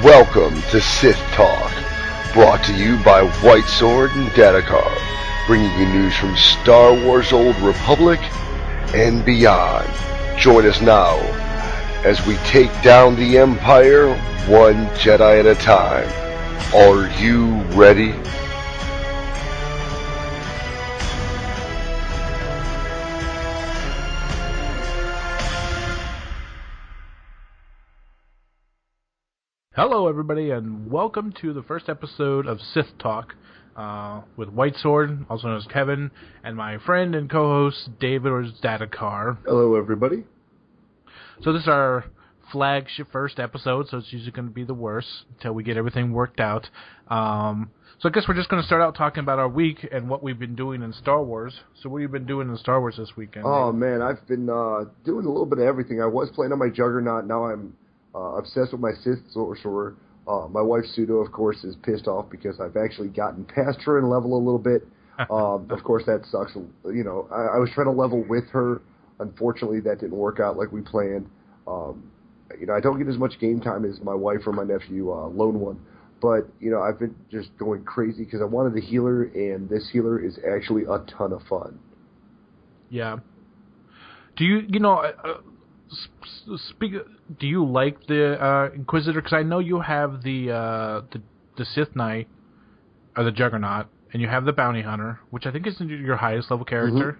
Welcome to Sith Talk, brought to you by White Sword and Datacard, bringing you news from Star Wars Old Republic and beyond. Join us now as we take down the Empire one Jedi at a time. Are you ready? Hello, everybody, and welcome to the first episode of Sith Talk with White Sword, also known as Kevin, and my friend and co-host David or Datacard. Hello, everybody. So this is our flagship first episode, so it's usually going to be the worst until we get everything worked out. So I guess we're just going to start out talking about our week and what we've been doing in Star Wars. So what have you been doing in Star Wars this weekend? Oh, man, I've been doing a little bit of everything. I was playing on my Juggernaut. Now I'm obsessed with my Sith Sorcerer. My wife, Pseudo, of course, is pissed off because I've actually gotten past her in level a little bit. Of course, that sucks. You know, I was trying to level with her. Unfortunately, that didn't work out like we planned. You know, I don't get as much game time as my wife or my nephew, Lone One. But, you know, I've been just going crazy because I wanted a healer, and this healer is actually a ton of fun. Yeah. Do you like the Inquisitor? Because I know you have the Sith Knight, or the Juggernaut, and you have the Bounty Hunter, which I think is your highest level character.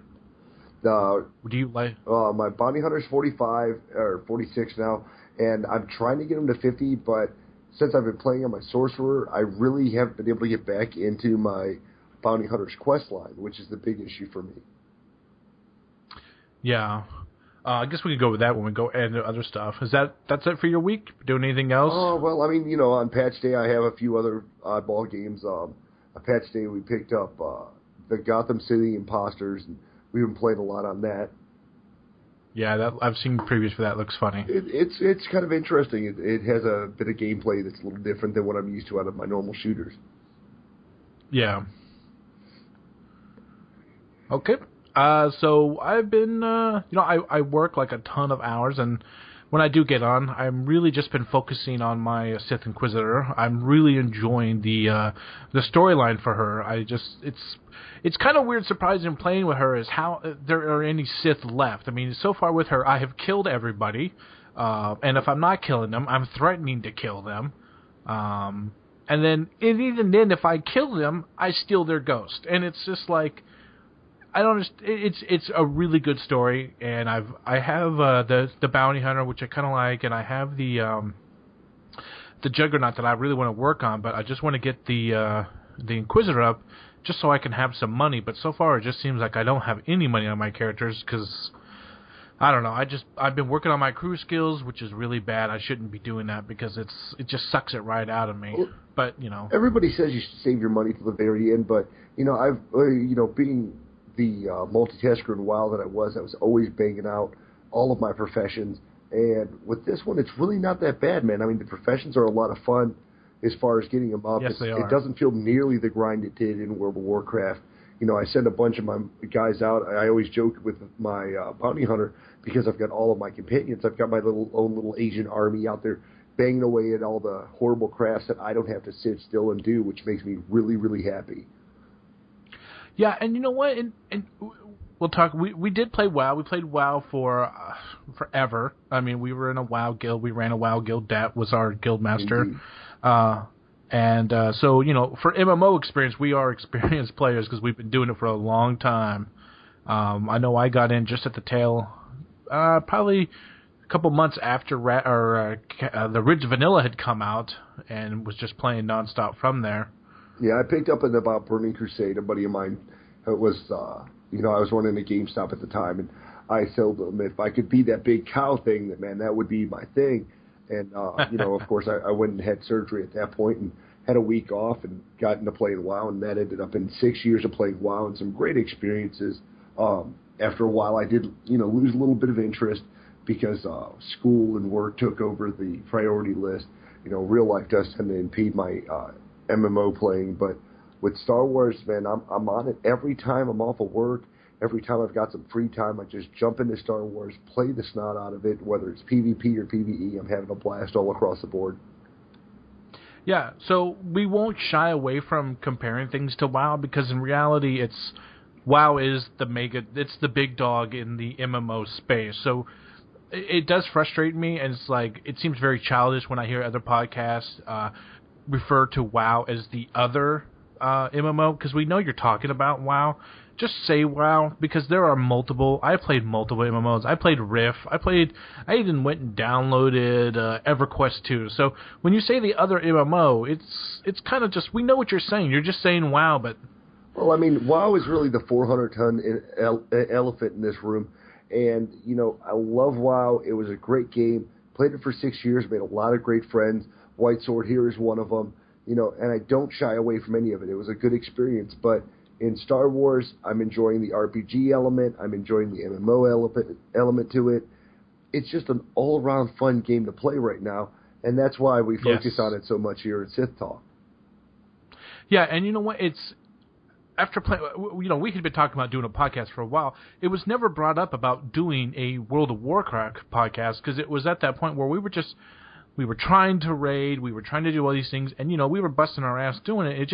Mm-hmm. Do you like? My Bounty Hunter's 45 or 46 now, and I'm trying to get him to 50. But since I've been playing on my Sorcerer, I really haven't been able to get back into my Bounty Hunter's quest line, which is the big issue for me. Yeah. I guess we could go with that when we go into other stuff. That's it for your week? Doing anything else? Oh, well, I mean, you know, on patch day I have a few other oddball games. On patch day we picked up the Gotham City Imposters, and we've been playing a lot on that. Yeah, I've seen previews for that. It looks funny. It's kind of interesting. It has a bit of gameplay that's a little different than what I'm used to out of my normal shooters. Yeah. Okay. So I've been, I work like a ton of hours, and when I do get on, I'm really just been focusing on my Sith Inquisitor. I'm really enjoying the storyline for her. It's kind of weird, surprising playing with her is how there are any Sith left. I mean, so far with her, I have killed everybody, and if I'm not killing them, I'm threatening to kill them. And even then, if I kill them, I steal their ghost, and it's just like. I don't. It's a really good story, and I have the Bounty Hunter, which I kind of like, and I have the Juggernaut that I really want to work on, but I just want to get the Inquisitor up just so I can have some money. But so far, it just seems like I don't have any money on my characters because I don't know. I've been working on my crew skills, which is really bad. I shouldn't be doing that because it just sucks it right out of me. Well, but you know, everybody says you should save your money till the very end, but you know being the multitasker in WoW that I was always banging out all of my professions. And with this one, it's really not that bad, man. I mean, the professions are a lot of fun as far as getting them up. Yes, they are. It doesn't feel nearly the grind it did in World of Warcraft. You know, I send a bunch of my guys out. I always joke with my bounty hunter because I've got all of my companions. I've got my own little Asian army out there banging away at all the horrible crafts that I don't have to sit still and do, which makes me really, really happy. Yeah, and you know what? And we'll talk. We did play WoW. We played WoW for forever. I mean, we were in a WoW guild. We ran a WoW guild. Dat was our guild master. So you know, for MMO experience, we are experienced players because we've been doing it for a long time. I know I got in just at the tail, probably a couple months after the Ridge Vanilla had come out, and was just playing nonstop from there. Yeah, I picked up in about Burning Crusade. A buddy of mine was, I was running a GameStop at the time, and I told him if I could be that big cow thing, that would be my thing. And, of course, I went and had surgery at that point and had a week off and got into playing WoW, and that ended up in 6 years of playing WoW and some great experiences. After a while, I did, lose a little bit of interest because school and work took over the priority list. You know, real life does tend to impede my MMO playing, but with Star Wars, man, I'm on it every time I'm off of work. Every time I've got some free time, I just jump into Star Wars, play the snot out of it, whether it's PvP or PvE. I'm having a blast all across the board. Yeah, so we won't shy away from comparing things to WoW because in reality, WoW is it's the big dog in the MMO space. So it does frustrate me, and it's like it seems very childish when I hear other podcasts refer to WoW as the other MMO because we know you're talking about WoW. Just say WoW because there are multiple. I played multiple MMOs. I played Rift. I even went and downloaded EverQuest 2. So when you say the other MMO, it's kind of just we know what you're saying. You're just saying WoW, but well, I mean, WoW is really the 400-ton elephant in this room. And, you know, I love WoW. It was a great game. Played it for 6 years, made a lot of great friends. White Sword here is one of them. You know, and I don't shy away from any of it. It was a good experience. But in Star Wars, I'm enjoying the RPG element. I'm enjoying the MMO element to it. It's just an all-around fun game to play right now. And that's why we focus on it so much here at Sith Talk. Yeah, and you know what? It's after playing, you know, we had been talking about doing a podcast for a while. It was never brought up about doing a World of Warcraft podcast because it was at that point where we were trying to raid, we were trying to do all these things, and you know, we were busting our ass doing it.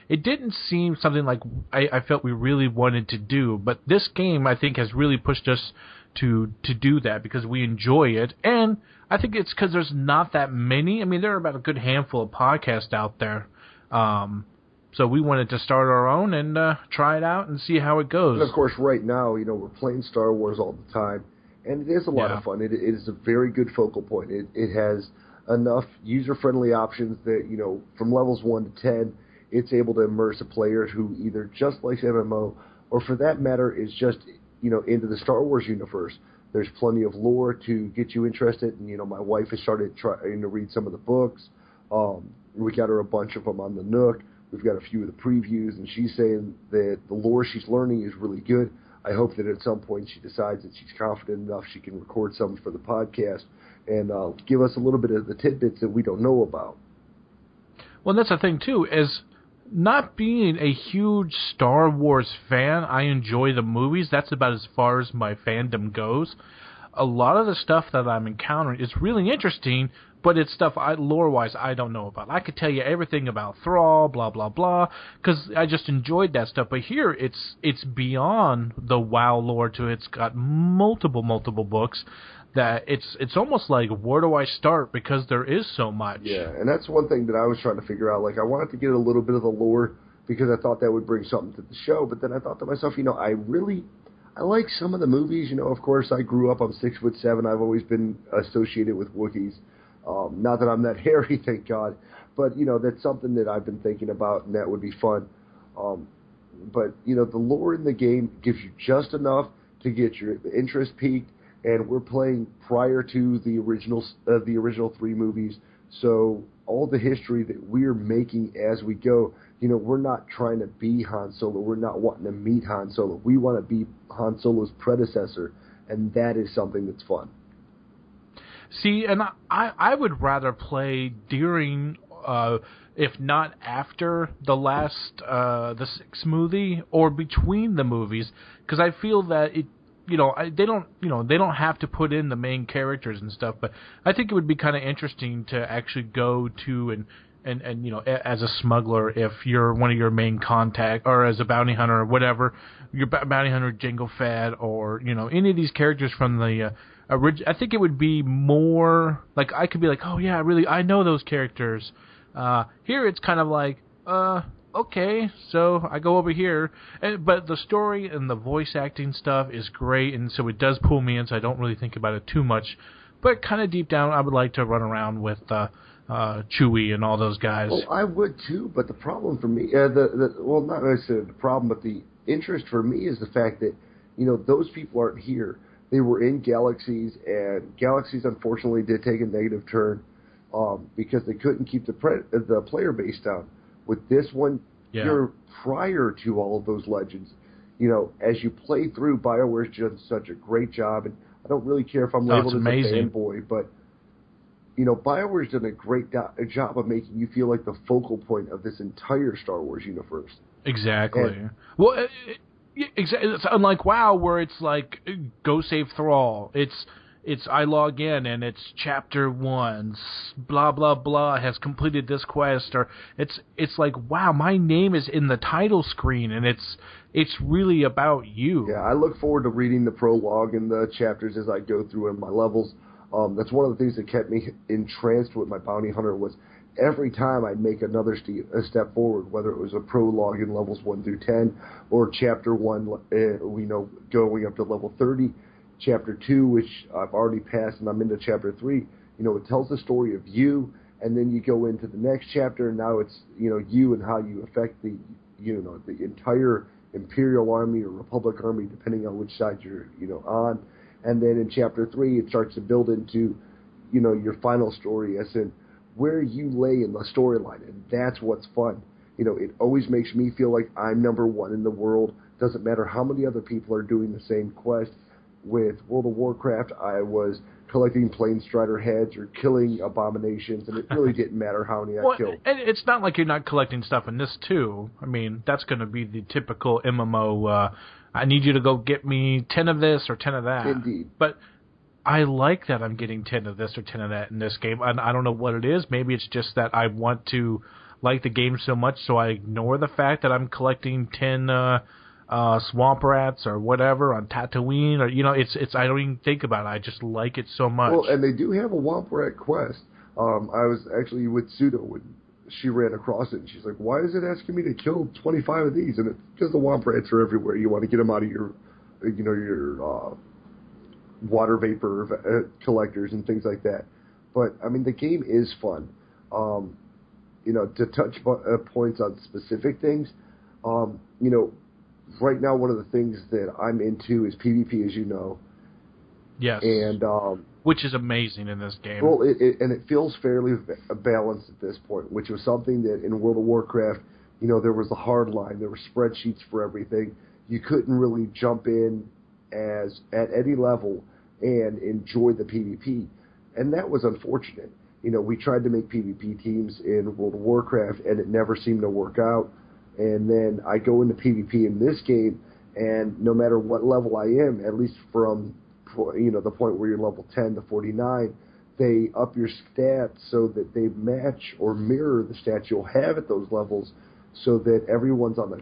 It didn't seem something like I felt we really wanted to do. But this game, I think, has really pushed us to do that because we enjoy it, and I think it's because there's not that many. I mean, there are about a good handful of podcasts out there. So we wanted to start our own and try it out and see how it goes. And of course, right now, you know, we're playing Star Wars all the time, and it is a lot of fun. It is a very good focal point. It has enough user-friendly options that, you know, from levels 1 to 10, it's able to immerse a player who either just likes MMO or, for that matter, is just, you know, into the Star Wars universe. There's plenty of lore to get you interested, and, you know, my wife has started trying to read some of the books. We got her a bunch of them on the Nook. We've got a few of the previews, and she's saying that the lore she's learning is really good. I hope that at some point she decides that she's confident enough she can record something for the podcast and give us a little bit of the tidbits that we don't know about. Well, that's the thing, too, is not being a huge Star Wars fan, I enjoy the movies. That's about as far as my fandom goes. A lot of the stuff that I'm encountering is really interesting, but it's stuff lore-wise I don't know about. I could tell you everything about Thrall, blah blah blah, because I just enjoyed that stuff. But here, it's beyond the WoW lore. It's got multiple books that it's almost like where do I start because there is so much. Yeah, and that's one thing that I was trying to figure out. Like I wanted to get a little bit of the lore because I thought that would bring something to the show. But then I thought to myself, you know, I like some of the movies. You know, of course, I grew up. I'm 6'7". I've always been associated with Wookiees. Not that I'm that hairy, thank God, but, you know, that's something that I've been thinking about, and that would be fun. But, you know, the lore in the game gives you just enough to get your interest peaked, and we're playing prior to the original 3 movies, so all the history that we're making as we go, you know, we're not trying to be Han Solo. We're not wanting to meet Han Solo. We want to be Han Solo's predecessor, and that is something that's fun. See, and I would rather play during, if not after the 6th movie or between the movies, because I feel that they don't have to put in the main characters and stuff, but I think it would be kind of interesting to actually go to and you know, as a smuggler, if you're one of your main contact, or as a bounty hunter or whatever, your bounty hunter Jango Fett, or, you know, any of these characters from the I think it would be more like I could be like, oh yeah, I know those characters. Here it's kind of like, okay, so I go over here, but the story and the voice acting stuff is great, and so it does pull me in. So I don't really think about it too much, but kind of deep down, I would like to run around with Chewie and all those guys. Well, I would too, but the problem for me, well, not necessarily the problem, but the interest for me is the fact that, you know, those people aren't here. They were in Galaxies, and Galaxies unfortunately did take a negative turn because they couldn't keep the player base down. With this one, you're prior to all of those legends. You know, as you play through, BioWare's done such a great job, and I don't really care if I'm labeled as a fanboy, but, you know, BioWare's done a great job of making you feel like the focal point of this entire Star Wars universe. Exactly. It's unlike WoW, where it's like, go save Thrall. It's, I log in and it's chapter 1, blah blah blah has completed this quest, or it's like, wow, my name is in the title screen, and it's really about you. Yeah, I look forward to reading the prologue and the chapters as I go through in my levels. That's one of the things that kept me entranced with my bounty hunter was every time I'd make another step forward, whether it was a prologue in levels 1 through 10 or chapter 1, going up to level 30, chapter 2, which I've already passed and I'm into chapter 3, it tells the story of you, and then you go into the next chapter and now it's, you and how you affect the entire Imperial Army or Republic Army, depending on which side you're, on. And then in chapter 3, it starts to build into, your final story, as in where you lay in the storyline, and that's what's fun. It always makes me feel like I'm number one in the world. Doesn't matter how many other people are doing the same quest. With World of Warcraft, I was collecting Planestrider heads or killing abominations, and it really didn't matter how many I killed. And it's not like you're not collecting stuff in this, too. I mean, that's going to be the typical MMO, I need you to go get me 10 of this or 10 of that. Indeed. But I like that I'm getting 10 of this or 10 of that in this game. And I don't know what it is. Maybe it's just that I want to like the game so much, so I ignore the fact that I'm collecting 10 swamp rats or whatever on Tatooine, or it's I don't even think about it. I just like it so much. Well, and they do have a Womp Rat quest. I was actually with Pseudo when she ran across it, and she's like, "Why is it asking me to kill 25 of these?" And it's because the Womp Rats are everywhere. You want to get them out of your, your water vapor collectors and things like that. But I mean, the game is fun. To touch points on specific things, right now, one of the things that I'm into is PvP, as you know. Yes. And which is amazing in this game. Well, it feels fairly balanced at this point, which was something that in World of Warcraft, there was a hard line. There were spreadsheets for everything. You couldn't really jump in at any level and enjoy the PvP. And that was unfortunate. We tried to make PvP teams in World of Warcraft, and it never seemed to work out. And then I go into PvP in this game, and no matter what level I am, at least from the point where you're level 10 to 49, they up your stats so that they match or mirror the stats you'll have at those levels, so that everyone's on the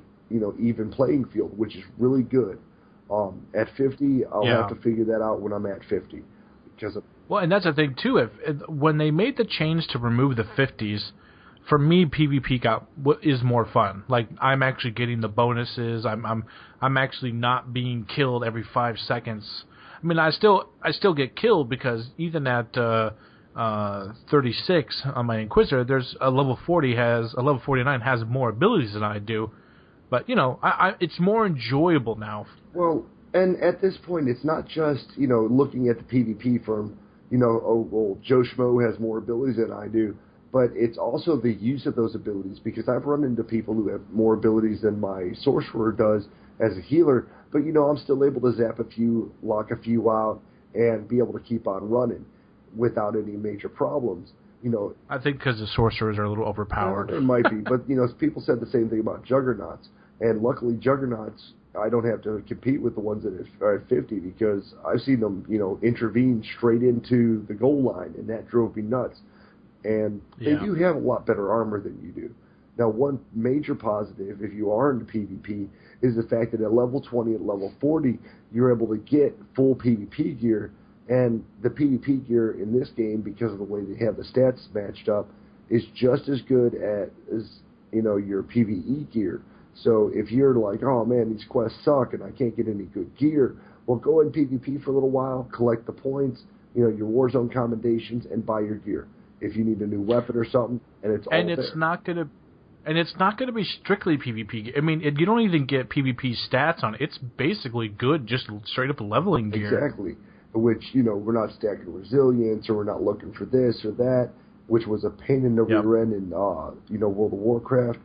even playing field, which is really good. At 50, I'll have to figure that out when I'm at 50, well, and that's the thing too. When they made the change to remove the 50s. For me, PvP is more fun. Like, I'm actually getting the bonuses. I'm actually not being killed every 5 seconds. I mean, I still get killed because even at 36 on my Inquisitor, there's a level 49 has more abilities than I do. But it's more enjoyable now. Well, and at this point, it's not just looking at the PvP from Joe Schmo has more abilities than I do. But it's also the use of those abilities, because I've run into people who have more abilities than my sorcerer does as a healer, but I'm still able to zap a few, lock a few out, and be able to keep on running without any major problems. I think because the sorcerers are a little overpowered. It might be, but people said the same thing about juggernauts, and luckily juggernauts, I don't have to compete with the ones that are at 50, because I've seen them intervene straight into the goal line, and that drove me nuts. And they do have a lot better armor than you do. Now, one major positive, if you are into PvP, is the fact that at level 20, at level 40, you're able to get full PvP gear. And the PvP gear in this game, because of the way they have the stats matched up, is just as good as your PvE gear. So if you're like, oh man, these quests suck and I can't get any good gear, well, go in PvP for a little while, collect the points, your Warzone commendations, and buy your gear. If you need a new weapon or something, and it's all there. And it's not gonna be strictly PvP. I mean, you don't even get PvP stats on it. It's basically good, just straight up leveling gear. Exactly. Which we're not stacking resilience, or we're not looking for this or that, which was a pain in the rear end in World of Warcraft.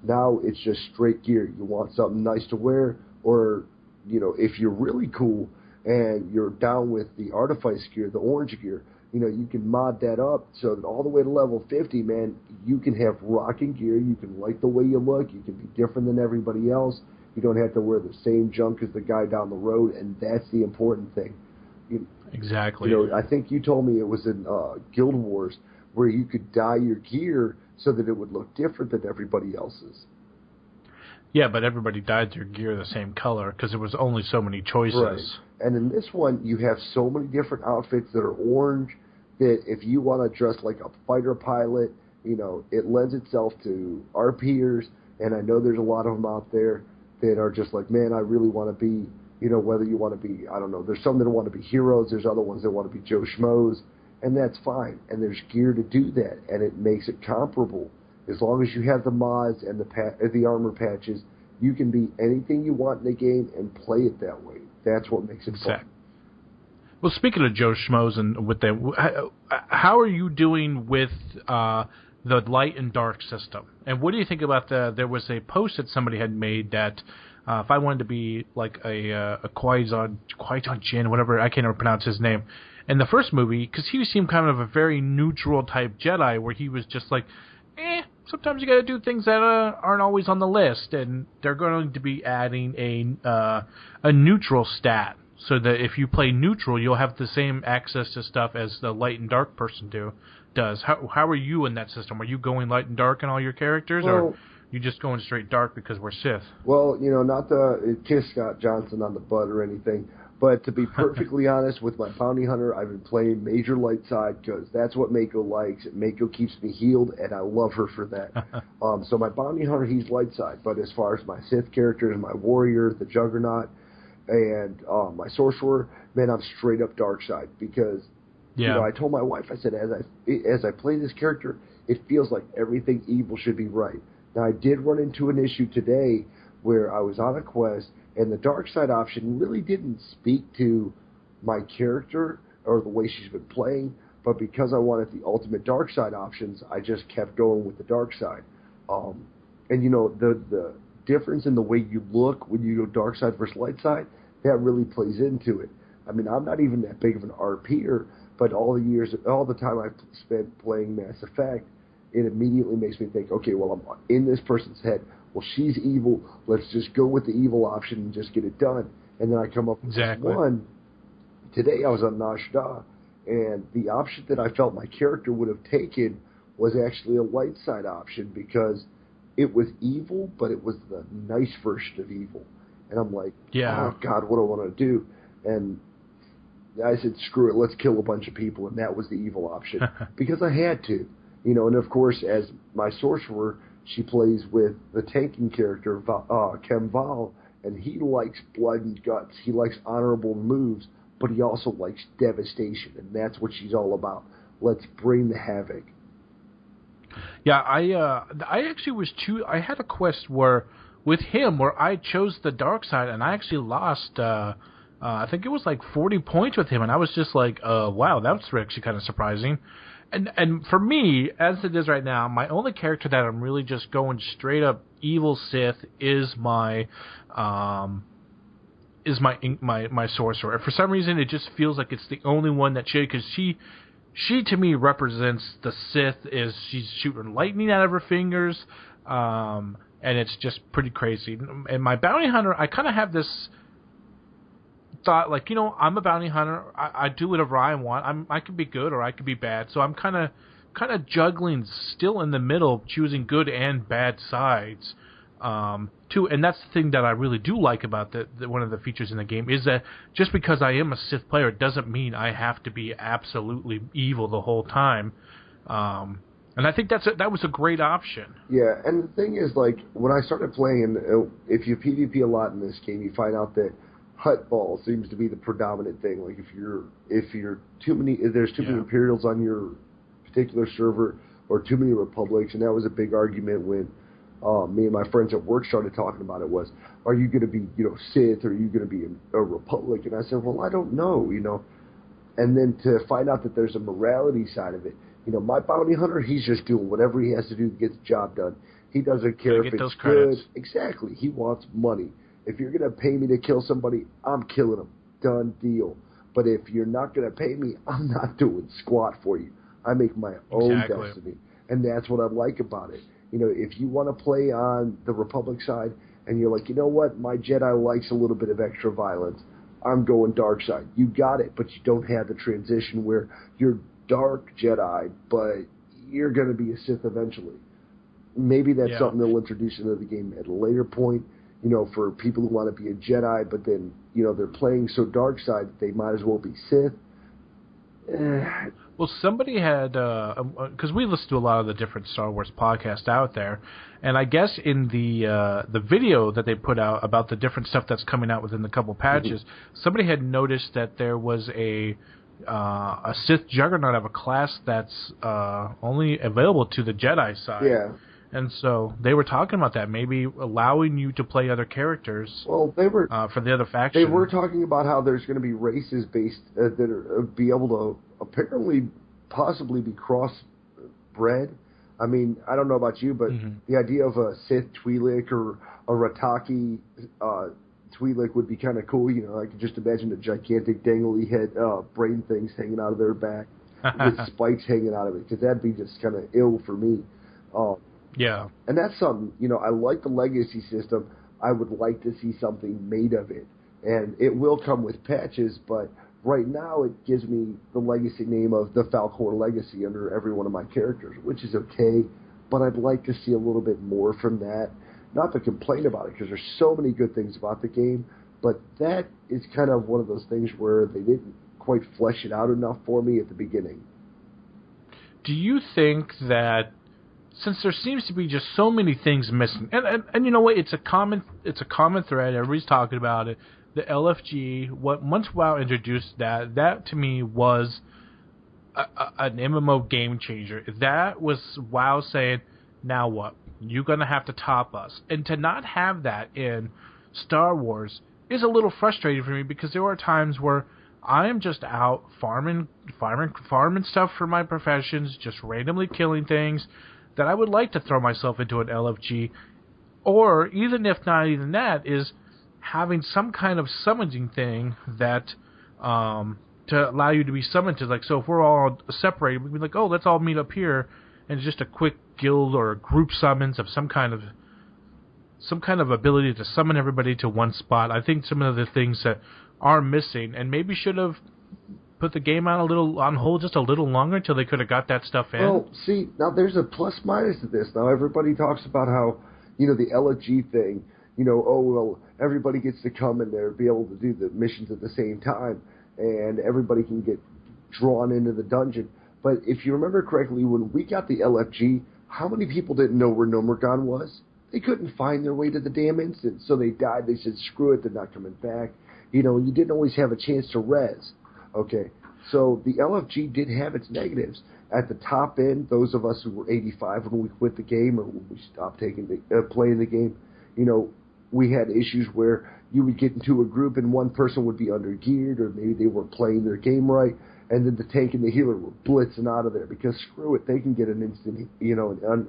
Now it's just straight gear. You want something nice to wear, or if you're really cool and you're down with the Artifice gear, the orange gear. You can mod that up so that all the way to level 50, man, you can have rocking gear. You can like the way you look. You can be different than everybody else. You don't have to wear the same junk as the guy down the road, and that's the important thing. Exactly. I think you told me it was in Guild Wars where you could dye your gear so that it would look different than everybody else's. Yeah, but everybody dyed their gear the same color because there was only so many choices. Right. And in this one, you have so many different outfits that are orange that if you want to dress like a fighter pilot, it lends itself to RPers. And I know there's a lot of them out there that are just like, man, I really want to be, whether you want to be, I don't know, there's some that want to be heroes, there's other ones that want to be Joe Schmoes, and that's fine. And there's gear to do that, and it makes it comparable. As long as you have the mods and the armor patches, you can be anything you want in the game and play it that way. That's what makes it fun. Well, speaking of Joe Schmoes and with them, how are you doing with the light and dark system? And what do you think about there was a post that somebody had made that if I wanted to be like a Qui-Gon Jinn, whatever, I can't ever pronounce his name, in the first movie, because he seemed kind of a very neutral type Jedi where he was just like, sometimes you got to do things that aren't always on the list, and they're going to be adding a neutral stat so that if you play neutral, you'll have the same access to stuff as the light and dark person does. How are you in that system? Are you going light and dark in all your characters, or you just going straight dark because we're Sith? Well, not to kiss Scott Johnson on the butt or anything, but to be perfectly honest, with my bounty hunter, I've been playing major light side because that's what Mako likes. Mako keeps me healed, and I love her for that. So my bounty hunter, he's light side. But as far as my Sith characters, my warrior, the Juggernaut, and my sorcerer, man, I'm straight up dark side because I told my wife, I said, as I play this character, it feels like everything evil should be right. Now, I did run into an issue today where I was on a quest, and the dark side option really didn't speak to my character or the way she's been playing, but because I wanted the ultimate dark side options, I just kept going with the dark side. And the difference in the way you look when you go dark side versus light side, that really plays into it. I mean, I'm not even that big of an RPer, but all the time I've spent playing Mass Effect, it immediately makes me think, okay, well, I'm in this person's head. Well, she's evil. Let's just go with the evil option and just get it done. And then I come up with this one. Today I was on Nashda, and the option that I felt my character would have taken was actually a light side option because it was evil, but it was the nice version of evil. And I'm like, oh, God, what do I want to do? And I said, screw it, let's kill a bunch of people, and that was the evil option because I had to. And of course, as my sorcerer, she plays with the tanking character, Kem Val, and he likes blood and guts. He likes honorable moves, but he also likes devastation, and that's what she's all about. Let's bring the havoc. Yeah, I actually was I had a quest where with him where I chose the dark side, and I actually lost. I think it was like 40 points with him, and I was just like, wow, that's actually kind of surprising. And for me, as it is right now, my only character that I'm really just going straight up evil Sith is my sorcerer. For some reason, it just feels like it's the only one that because she to me represents the Sith. She's shooting lightning out of her fingers, and it's just pretty crazy. And my bounty hunter, I kind of have this thought, like, I'm a bounty hunter. I do whatever I want. I could be good or I could be bad. So I'm kind of juggling, still in the middle, choosing good and bad sides. Too, and that's the thing that I really do like about one of the features in the game is that just because I am a Sith player doesn't mean I have to be absolutely evil the whole time. And I think that was a great option. Yeah, and the thing is, like, when I started playing, if you PvP a lot in this game, you find out that hut ball seems to be the predominant thing. Like, if there's too many Imperials on your particular server or too many Republics, and that was a big argument when me and my friends at work started talking about it was, are you going to be, Sith, or are you going to be a Republic? And I said, well, I don't know, And then to find out that there's a morality side of it, my bounty hunter, he's just doing whatever he has to do to get the job done. He doesn't care if it's good. Exactly. He wants money. If you're going to pay me to kill somebody, I'm killing them. Done deal. But if you're not going to pay me, I'm not doing squat for you. I make my own destiny. And that's what I like about it. If you want to play on the Republic side and you're like, you know what, my Jedi likes a little bit of extra violence, I'm going dark side. You got it, but you don't have the transition where you're dark Jedi, but you're going to be a Sith eventually. Maybe that's something they'll introduce into the game at a later point, for people who want to be a Jedi, but then, they're playing so dark side that they might as well be Sith. Well, somebody had, because we listen to a lot of the different Star Wars podcasts out there, and I guess in the video that they put out about the different stuff that's coming out within the couple patches, somebody had noticed that there was a Sith Juggernaut of a class that's only available to the Jedi side. Yeah. And so they were talking about that, maybe allowing you to play other characters. Well, they were for the other faction. They were talking about how there's going to be races based that are be able to apparently possibly be crossbred. I mean, I don't know about you, but the idea of a Sith Twi'lek or a Rataki Twi'lek would be kind of cool. I could just imagine the gigantic dangly head brain things hanging out of their back with spikes hanging out of it, because that'd be just kind of ill for me. Yeah. And that's something, I like the legacy system. I would like to see something made of it. And it will come with patches, but right now it gives me the legacy name of the Falcor Legacy under every one of my characters, which is okay, but I'd like to see a little bit more from that. Not to complain about it, because there's so many good things about the game, but that is kind of one of those things where they didn't quite flesh it out enough for me at the beginning. Do you think that, since there seems to be just so many things missing, and you know what, it's a common thread, everybody's talking about it, the LFG, once WoW introduced that to me was an MMO game changer. That was WoW saying, now what? You're going to have to top us. And to not have that in Star Wars is a little frustrating for me, because there are times where I am just out farming stuff for my professions, just randomly killing things, that I would like to throw myself into an LFG, or even if not even that, is having some kind of summoning thing that to allow you to be summoned to, like, so if we're all separated, we'd be like, oh, let's all meet up here, and it's just a quick guild or group summons of some kind of ability to summon everybody to one spot. I think some of the things that are missing, and maybe should have put the game on hold just a little longer until they could have got that stuff in. Well, see, now there's a plus minus to this. Now everybody talks about how, the LFG thing, everybody gets to come in there, be able to do the missions at the same time, and everybody can get drawn into the dungeon. But if you remember correctly, when we got the LFG, how many people didn't know where Nomergon was? They couldn't find their way to the damn instance, so they died. They said, screw it, they're not coming back. You didn't always have a chance to res. Okay, so the LFG did have its negatives. At the top end, those of us who were 85 when we quit the game or when we stopped playing the game, we had issues where you would get into a group and one person would be undergeared, or maybe they weren't playing their game right, and then the tank and the healer were blitzing out of there because screw it, they can get an instant,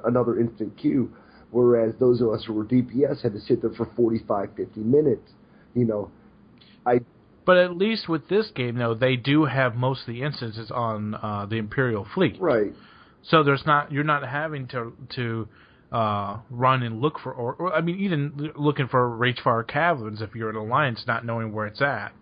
another instant queue, whereas those of us who were DPS had to sit there for 45, 50 minutes. But at least with this game, though, they do have most of the instances on the Imperial fleet. Right. So you're not having to run and look for, or even looking for Ragefire Caverns if you're an Alliance, not knowing where it's at.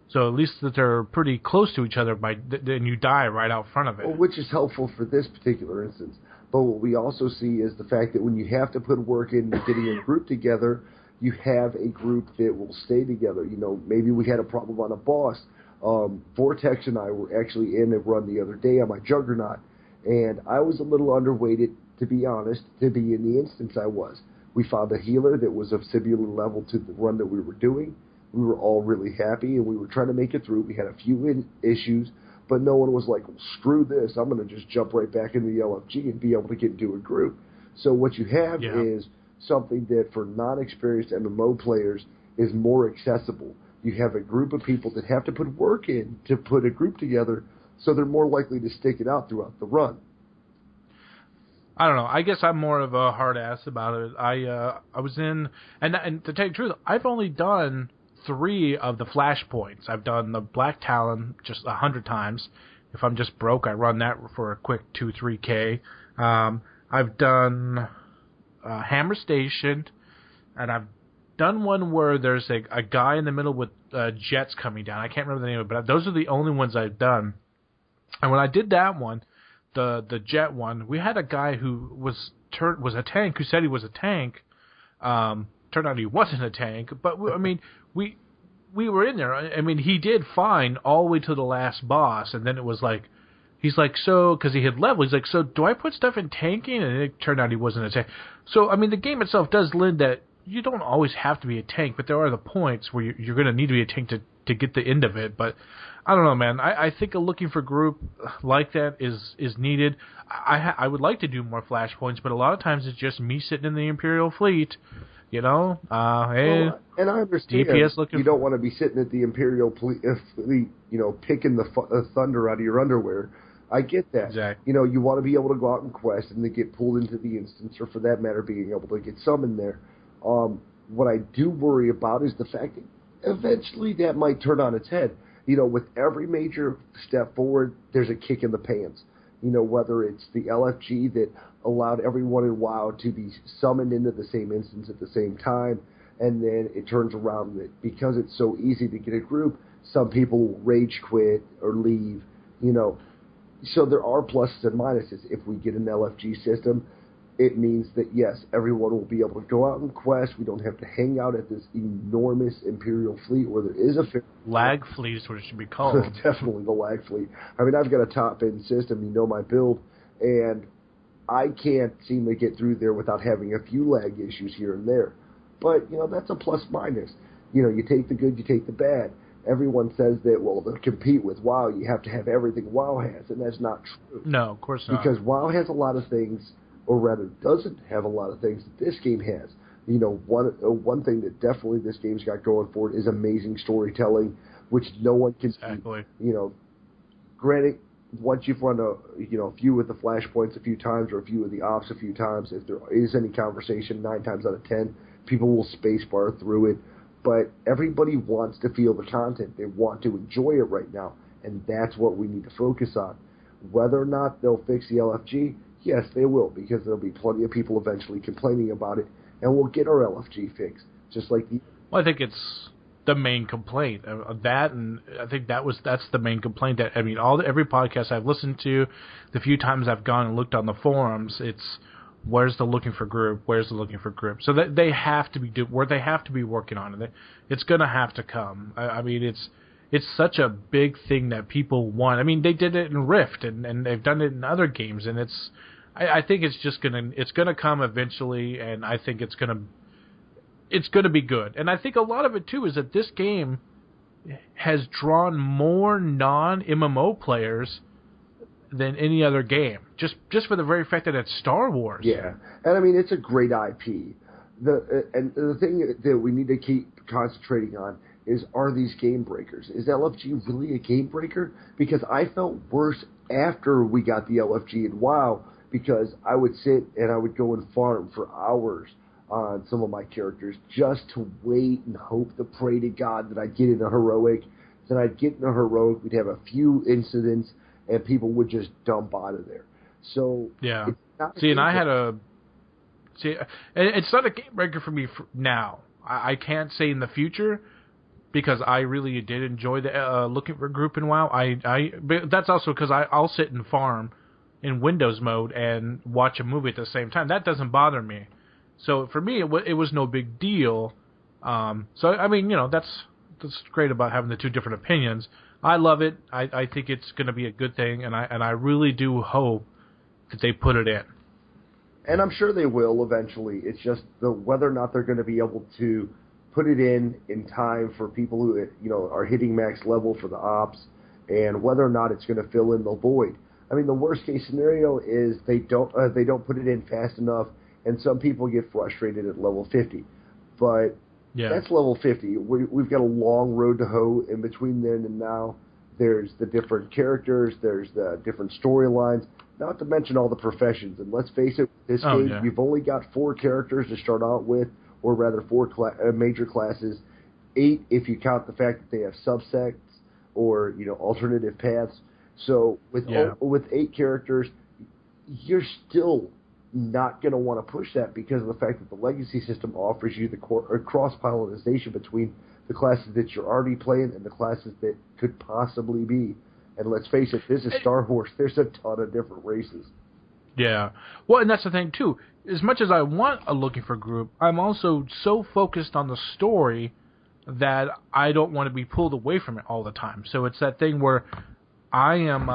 So at least that they're pretty close to each other, and you die right out front of it. Well, which is helpful for this particular instance. But what we also see is the fact that when you have to put work in getting a group together, you have a group that will stay together. Maybe we had a problem on a boss. Vortex and I were actually in a run the other day on my Juggernaut, and I was a little underweighted, to be honest, to be in the instance I was. We found a healer that was of similar level to the run that we were doing. We were all really happy, and we were trying to make it through. We had a few issues, but no one was like, well, screw this, I'm going to just jump right back into the LFG and be able to get into a group. So what you have is something that for non-experienced MMO players is more accessible. You have a group of people that have to put work in to put a group together, so they're more likely to stick it out throughout the run. I don't know. I guess I'm more of a hard ass about it. I was in, and to tell you the truth, I've only done 3 of the flashpoints. I've done the Black Talon just 100 times. If I'm just broke, I run that for a quick 2-3K. I've done Hammer Station, and I've done one where there's a guy in the middle with jets coming down. I can't remember the name of it, but those are the only ones I've done. And when I did that one, the jet one, we had a guy who was a tank who said he was a tank. Turned out he wasn't a tank, but I mean, we were in there. I mean, he did fine all the way to the last boss, and then it was like, he's like, so, because he had level, he's like, so do I put stuff in tanking? And it turned out he wasn't a tank. So, I mean, the game itself does lend that you don't always have to be a tank, but there are the points where you're going to need to be a tank to get the end of it. But I don't know, man. I think a looking for group like that is needed. I would like to do more flashpoints, but a lot of times it's just me sitting in the Imperial fleet. Hey, well, and I understand DPS looking you don't want to be sitting at the Imperial fleet, picking the thunder out of your underwear. I get that. Exactly. You want to be able to go out and quest and then get pulled into the instance, or for that matter, being able to get summoned there. What I do worry about is the fact that eventually that might turn on its head. With every major step forward, there's a kick in the pants. Whether it's the LFG that allowed everyone in WoW to be summoned into the same instance at the same time, and then it turns around that because it's so easy to get a group, some people rage quit or leave, So there are pluses and minuses. If we get an LFG system, it means that, yes, everyone will be able to go out and quest. We don't have to hang out at this enormous Imperial fleet where there is a... Lag fleet is what it should be called. Definitely the lag fleet. I mean, I've got a top-end system, my build, and I can't seem to get through there without having a few lag issues here and there. But, that's a plus-minus. You take the good, you take the bad. Everyone says that, well, to compete with WoW, you have to have everything WoW has, and that's not true. No, of course not. Because WoW has a lot of things, or rather doesn't have a lot of things that this game has. One thing that definitely this game's got going for it is amazing storytelling, which no one can exactly. Granted, once you've run a few of the flashpoints a few times, or a few of the ops a few times, if there is any conversation, 9 times out of 10, people will spacebar through it. But everybody wants to feel the content. They want to enjoy it right now, and that's what we need to focus on. Whether or not they'll fix the LFG, yes, they will, because there'll be plenty of people eventually complaining about it, and we'll get our LFG fixed, just like the... Well, I think it's the main complaint of that, and I think that's the main complaint. That every podcast I've listened to, the few times I've gone and looked on the forums, it's where's the looking for group? Where's the looking for group? So that they have to be working on it. It's going to have to come. I mean, it's such a big thing that people want. I mean, they did it in Rift, and they've done it in other games, and I think it's gonna come eventually, and I think it's gonna be good. And I think a lot of it too is that this game has drawn more non-MMO players than any other game, just for the very fact that it's Star Wars. Yeah, and I mean, it's a great IP. The thing that we need to keep concentrating on is, are these game breakers? Is LFG really a game breaker? Because I felt worse after we got the LFG in WoW, because I would sit and I would go and farm for hours on some of my characters just to wait and hope to pray to God that I'd get in a heroic. Then I'd get in a heroic, we'd have a few incidents, and people would just dump out of there. So yeah. It's not a game breaker for me now. I can't say in the future, because I really did enjoy the looking for a group in WoW. But that's also because I'll sit and farm in Windows mode and watch a movie at the same time. That doesn't bother me. So for me, it was no big deal. So I mean, that's great about having the two different opinions. I love it. I think it's going to be a good thing, and I really do hope that they put it in. And I'm sure they will eventually. It's just whether or not they're going to be able to put it in time for people who are hitting max level for the ops, and whether or not it's going to fill in the void. I mean, the worst case scenario is they don't put it in fast enough, and some people get frustrated at level 50. But yeah, that's level 50. We've got a long road to hoe in between then and now. There's the different characters. There's the different storylines. Not to mention all the professions. And let's face it, this game, You've only got 4 characters to start out with, or rather 4 major classes. 8 if you count the fact that they have subsects or alternative paths. So with 8 characters, you're still not going to want to push that because of the fact that the legacy system offers you the cross-pollination between the classes that you're already playing and the classes that could possibly be. And let's face it, this is Star Wars. There's a ton of different races. Yeah. Well, and that's the thing, too. As much as I want a Looking for group, I'm also so focused on the story that I don't want to be pulled away from it all the time. So it's that thing where I am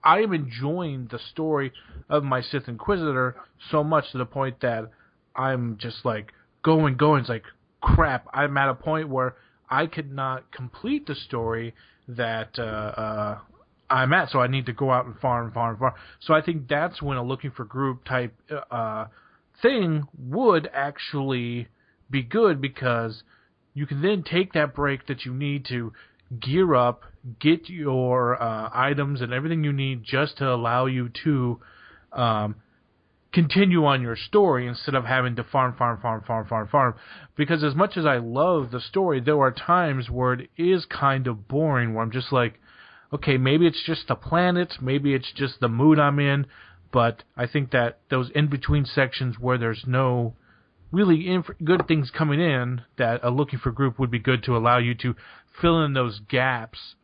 I am enjoying the story of my Sith Inquisitor so much to the point that I'm just like going. It's like, crap, I'm at a point where I could not complete the story that I'm at, so I need to go out and farm. So I think that's when a Looking for Group type thing would actually be good, because you can then take that break that you need to gear up, get your items and everything you need just to allow you to continue on your story instead of having to farm. Because as much as I love the story, there are times where it is kind of boring, where I'm just like, okay, maybe it's just the planet, maybe it's just the mood I'm in, but I think that those in-between sections where there's no really good things coming in, that a Looking for Group would be good to allow you to fill in those gaps,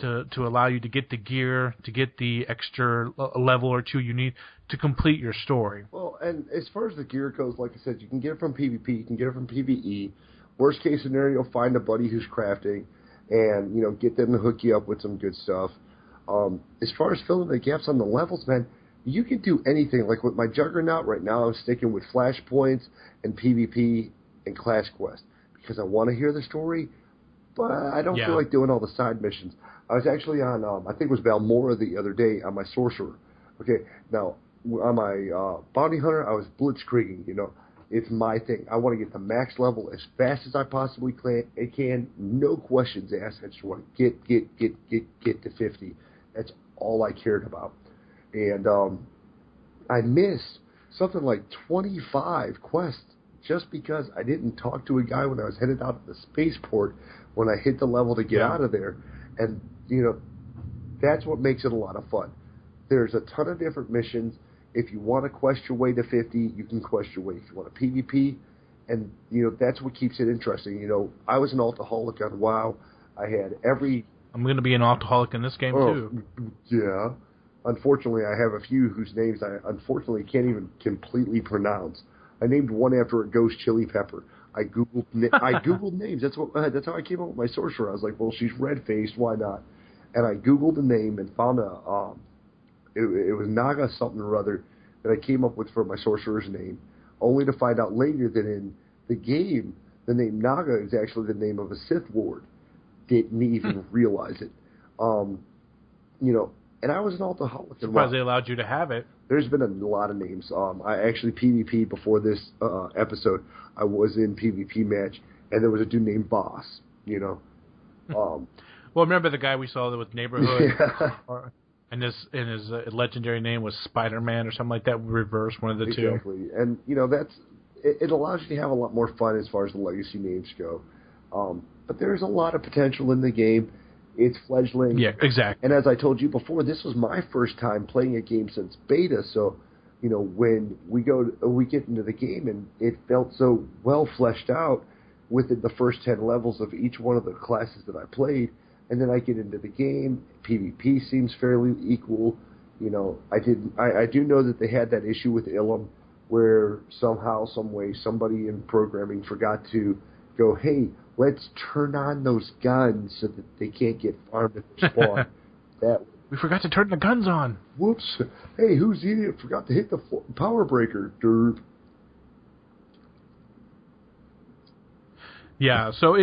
to allow you to get the gear, to get the extra level or two you need to complete your story. Well, and as far as the gear goes, like I said, you can get it from PvP, you can get it from PvE. Worst case scenario, find a buddy who's crafting and, you know, get them to hook you up with some good stuff. As far as filling the gaps on the levels, man, you can do anything. Like with my Juggernaut right now, I'm sticking with flashpoints and PvP and Class Quest because I want to hear the story, but I don't feel like doing all the side missions. I was actually on, I think it was Valmora the other day on my Sorcerer. Okay, now on my Bounty Hunter, I was blitzkrieging, you know. It's my thing. I want to get the max level as fast as I possibly can. No questions asked. I just want to get to 50. That's all I cared about. And I missed something like 25 quests just because I didn't talk to a guy when I was headed out of the spaceport when I hit the level to get out of there. And, you know, that's what makes it a lot of fun. There's a ton of different missions. If you want to quest your way to 50, you can quest your way. If you want a PvP, and, you know, that's what keeps it interesting. You know, I was an Altaholic on WoW. I had every... I'm going to be an Altaholic in this game, too. Yeah. Unfortunately, I have a few whose names I unfortunately can't even completely pronounce. I named one after a ghost chili pepper. I Googled names. That's how I came up with my sorcerer. I was like, well, she's red-faced. Why not? And I Googled the name and found it was Naga something or other that I came up with for my sorcerer's name, only to find out later that in the game, the name Naga is actually the name of a Sith Lord. Didn't even realize it. You know, and I was an Altaholic. Surprised they allowed you to have it. There's been a lot of names. I actually PvP before this episode. I was in PvP match, and there was a dude named Boss, you know. Well, remember the guy we saw with Neighborhood? Yeah. And his legendary name was Spider-Man or something like that, reverse, one of the two. Exactly. And, you know, it allows you to have a lot more fun as far as the legacy names go. But there's a lot of potential in the game. It's fledgling. Yeah, exactly. And as I told you before, this was my first time playing a game since beta, so, you know, when we get into the game and it felt so well fleshed out within the first 10 levels of each one of the classes that I played, and then I get into the game, PvP seems fairly equal. You know, I do know that they had that issue with Ilum where somehow, some way, somebody in programming forgot to go, hey, let's turn on those guns so that they can't get farmed at the spawn. We forgot to turn the guns on. Whoops. Hey, who's the idiot? Forgot to hit the power breaker. Derp. Yeah, so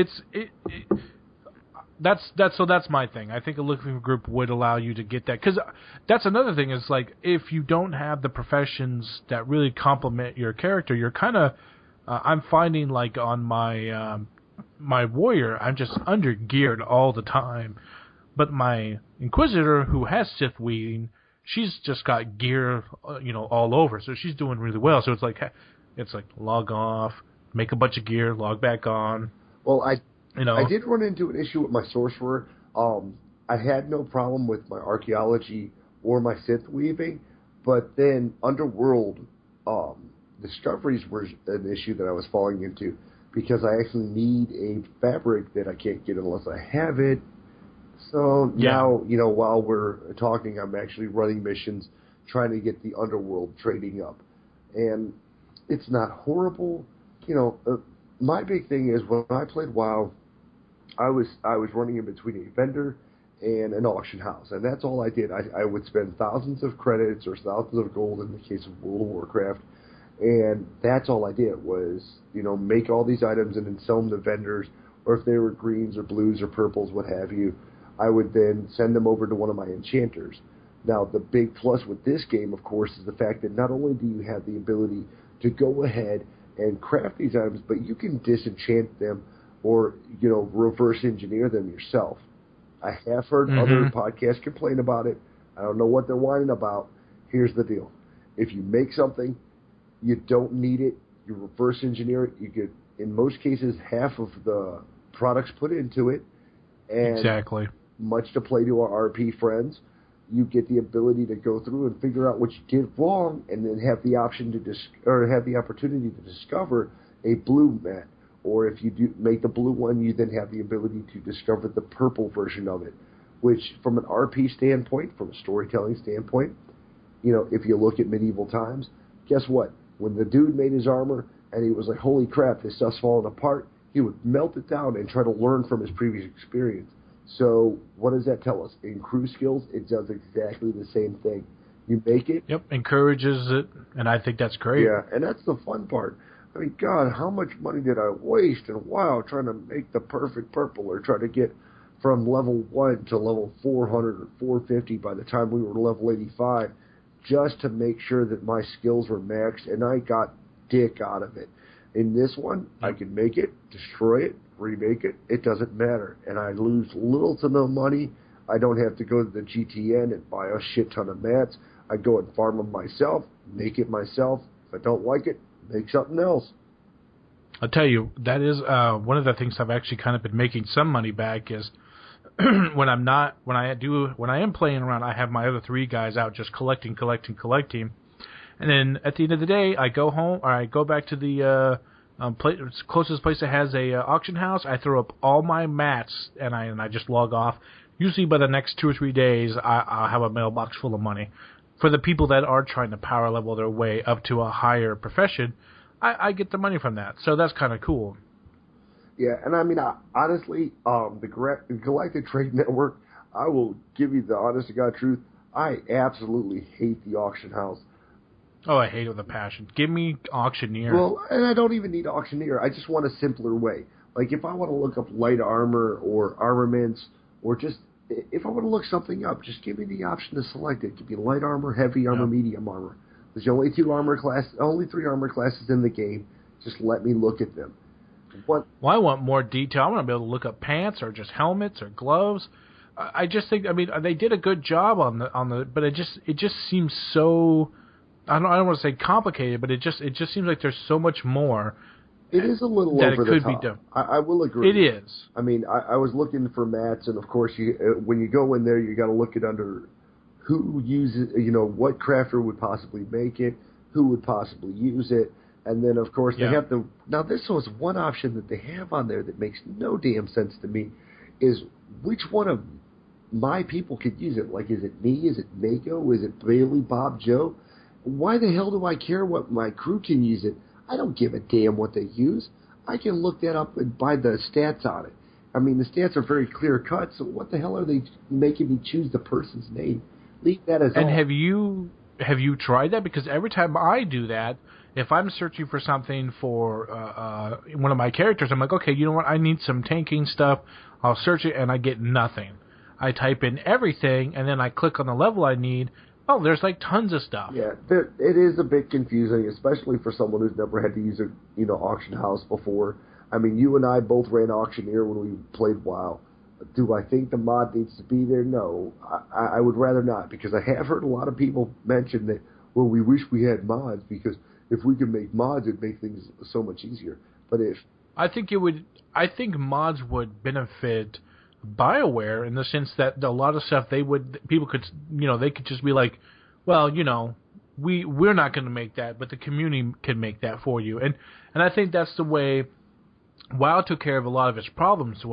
that's my thing. I think a Looking Group would allow you to get that, because that's another thing is, like, if you don't have the professions that really complement your character, you're kind of I'm finding, like, on my my warrior, I'm just under geared all the time, but my Inquisitor, who has Sith weaving, she's just got gear, you know, all over, so she's doing really well. So it's like log off, make a bunch of gear, log back on. Well, I did run into an issue with my sorcerer. I had no problem with my archaeology or my Sith weaving. But then Underworld discoveries were an issue that I was falling into because I actually need a fabric that I can't get unless I have it. So now, while we're talking, I'm actually running missions trying to get the Underworld trading up. And it's not horrible. My big thing is when I played WoW, I was running in between a vendor and an auction house, and that's all I did. I would spend thousands of credits or thousands of gold in the case of World of Warcraft, and that's all I did was, make all these items and then sell them to vendors, or if they were greens or blues or purples, what have you, I would then send them over to one of my enchanters. Now, the big plus with this game, of course, is the fact that not only do you have the ability to go ahead and craft these items, but you can disenchant them or, reverse engineer them yourself. I have heard other podcasts complain about it. I don't know what they're whining about. Here's the deal. If you make something, you don't need it, you reverse engineer it, you get, in most cases, half of the products put into it. And exactly. Much to play to our RP friends, you get the ability to go through and figure out what you did wrong, and then have the option to have the opportunity to discover a blue mat. Or if you do make the blue one, you then have the ability to discover the purple version of it. Which, from an RP standpoint, from a storytelling standpoint, if you look at medieval times, guess what? When the dude made his armor and he was like, "Holy crap, this stuff's falling apart," he would melt it down and try to learn from his previous experience. So what does that tell us? In crew skills, it does exactly the same thing. You make it. Yep, encourages it, and I think that's great. Yeah, and that's the fun part. I mean, God, how much money did I waste in WoW trying to make the perfect purple or try to get from level 1 to level 400 or 450 by the time we were level 85 just to make sure that my skills were maxed, and I got dick out of it. In this one, I can make it, destroy it, remake it. It doesn't matter. And I lose little to no money. I don't have to go to the GTN and buy a shit ton of mats. I go and farm them myself, make it myself. If I don't like it, make something else. I'll tell you, that is one of the things I've actually kind of been making some money back is when I am playing around, I have my other 3 guys out just collecting. And then at the end of the day, I go home, or I go back to the closest place that has a auction house. I throw up all my mats, and I just log off. Usually by the next 2 or 3 days, I'll have a mailbox full of money. For the people that are trying to power level their way up to a higher profession, I get the money from that. So that's kind of cool. Yeah, and I mean, honestly, the Galactic Trade Network, I will give you the honest to God truth, I absolutely hate the auction house. Oh, I hate it with a passion. Give me Auctioneer. Well, and I don't even need Auctioneer. I just want a simpler way. Like, if I want to look up light armor or armaments, or just, if I want to look something up, just give me the option to select it. Give me light armor, heavy armor, medium armor. There's only 3 armor classes in the game. Just let me look at them. Well, I want more detail. I want to be able to look up pants or just helmets or gloves. I just think, I mean, they did a good job on the, but it just seems so, I don't want to say complicated, but it just seems like there's so much more. It is a little over the top. I will agree. It is. I mean, I was looking for mats, and of course, when you go in there, you got to look it under who uses, what crafter would possibly make it, who would possibly use it. And then, of course, they have the... Now, this was one option that they have on there that makes no damn sense to me, is which one of my people could use it. Like, is it me? Is it Mako? Is it Bailey, Bob, Joe? Why the hell do I care what my crew can use it? I don't give a damn what they use. I can look that up and buy the stats on it. I mean, the stats are very clear-cut, so what the hell are they making me choose the person's name? Leave that as And all. have you tried that? Because every time I do that, if I'm searching for something for one of my characters, I'm like, okay, you know what? I need some tanking stuff. I'll search it, and I get nothing. I type in everything, and then I click on the level I need. Oh, there's like tons of stuff. Yeah, it is a bit confusing, especially for someone who's never had to use a auction house before. I mean, you and I both ran Auctioneer when we played WoW. Do I think the mod needs to be there? No. I would rather not, because I have heard a lot of people mention that, well, we wish we had mods, because if we could make mods, it'd make things so much easier. But if... I think mods would benefit BioWare in the sense that a lot of stuff people could they could just be like, well, we're not going to make that, but the community can make that for you. And I think that's the way WoW took care of a lot of its problems.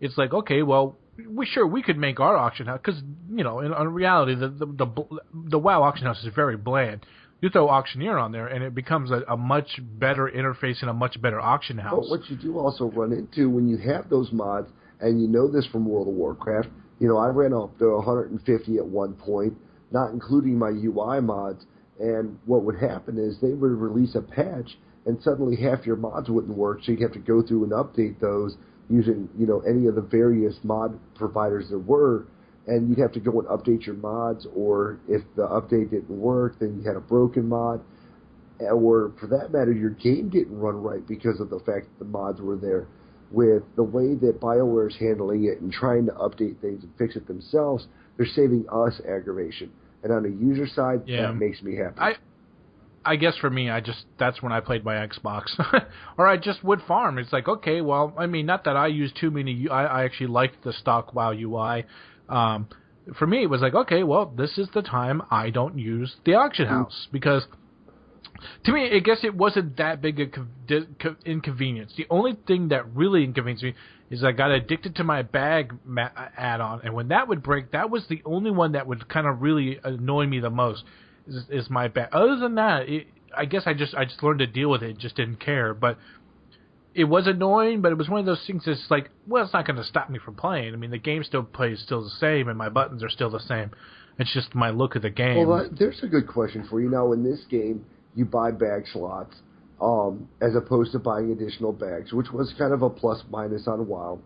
It's like, okay, well, we could make our auction house, because in reality the WoW auction house is very bland. You throw Auctioneer on there, and it becomes a much better interface and a much better auction house. But what you do also run into when you have those mods, and you know this from World of Warcraft, I ran up to 150 at one point, not including my UI mods, and what would happen is they would release a patch, and suddenly half your mods wouldn't work, so you'd have to go through and update those using, any of the various mod providers there were, and you'd have to go and update your mods, or if the update didn't work, then you had a broken mod, or for that matter, your game didn't run right because of the fact that the mods were there. With the way that BioWare is handling it and trying to update things and fix it themselves, they're saving us aggravation. And on the user side, that makes me happy. I guess for me, that's when I played my Xbox. Or I just would farm. It's like, okay, well, I mean, not that I use too many. I actually liked the stock WoW UI. For me, it was like, okay, well, this is the time I don't use the auction house. Because to me, I guess it wasn't that big a inconvenience. The only thing that really inconvenienced me is I got addicted to my bag add-on. And when that would break, that was the only one that would kind of really annoy me the most. Is my bag. Other than that, I guess I just learned to deal with it. Just didn't care. But it was annoying. But it was one of those things that's like, well, it's not going to stop me from playing. I mean, the game still plays still the same, and my buttons are still the same. It's just my look of the game. Well, there's a good question for you. Now, in this game, you buy bag slots as opposed to buying additional bags, which was kind of a plus minus on WoW.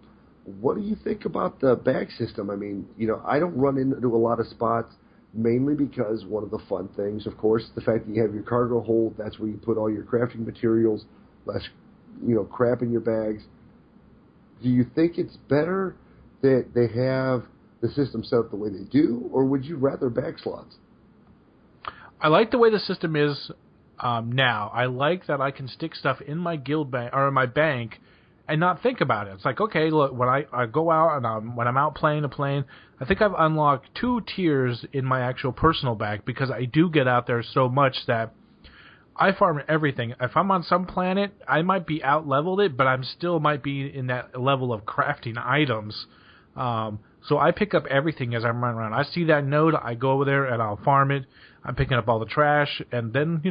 What do you think about the bag system? I mean, I don't run into a lot of spots. Mainly because one of the fun things, of course, the fact that you have your cargo hold, that's where you put all your crafting materials, less, crap in your bags. Do you think it's better that they have the system set up the way they do, or would you rather bag slots? I like the way the system is now. I like that I can stick stuff in my guild bank or in my bank and not think about it. It's like, okay, look, when I go out and when I'm out playing a plane, I think I've unlocked 2 tiers in my actual personal bag because I do get out there so much that I farm everything. If I'm on some planet, I might be out-leveled it, but I'm still might be in that level of crafting items. So I pick up everything as I'm running around. I see that node, I go over there and I'll farm it. I'm picking up all the trash, and then,